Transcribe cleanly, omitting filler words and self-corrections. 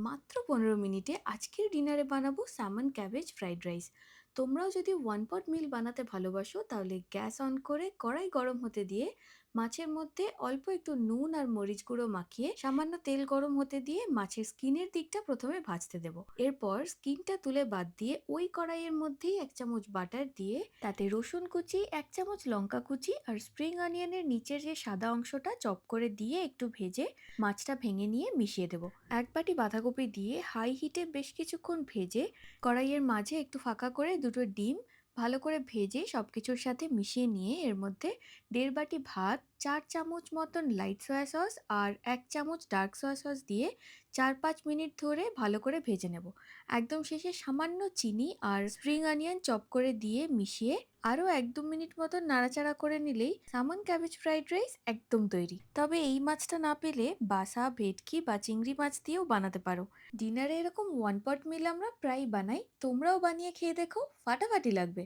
মাত্র 15 মিনিটে আজকের ডিনারে বানাবো স্যামন ক্যাবেজ ফ্রাইড রাইস। তোমরাও যদি ওয়ান পট মিল বানাতে ভালোবাসো তাহলে গ্যাস অন করে কড়াই গরম হতে দিয়ে মাছের মধ্যে অল্প একটু নুন আর মরিচ গুঁড়ো মাখিয়ে সামান্য তেল গরম হতে দিয়ে মাছের স্কিনের দিকটা প্রথমে ভাজতে দেবো। এরপর স্কিনটা তুলে বাদ দিয়ে ওই কড়াইয়ের মধ্যেই 1 চামচ বাটার দিয়ে তাতে রসুন কুচি, 1 চামচ লঙ্কা কুচি আর স্প্রিং অনিয়নের নিচের যে সাদা অংশটা চপ করে দিয়ে একটু ভেজে মাছটা ভেঙে নিয়ে মিশিয়ে দেবো। 1 বাটি বাঁধাকপি দিয়ে হাই হিটে বেশ কিছুক্ষণ ভেজে কড়াইয়ের মাঝে একটু ফাঁকা করে দুটো ডিম ভালো করে ভেজে সবকিছুর সাথে মিশিয়ে নিয়ে এর মধ্যে 1.5 বাটি ভাত, 4 চামচ মতন লাইট সয়া সস আর 1 চামচ ডার্ক সয়া সস দিয়ে 4-5 মিনিট ধরে ভালো করে ভেজে নেব। একদম শেষে সামান্য চিনি আর স্প্রিং অনিয়ন চপ করে দিয়ে মিশিয়ে আরও 1-2 মিনিট মতন নাড়াচাড়া করে নিলেই সামন ক্যাবেজ ফ্রাইড রাইস একদম তৈরি। তবে এই মাছটা না পেলে বাসা, ভেটকি বা চিংড়ি মাছ দিয়েও বানাতে পারো। ডিনারে এরকম ওয়ান পট মিল আমরা প্রায় বানাই, তোমরাও বানিয়ে খেয়ে দেখো, ফাটাফাটি লাগবে।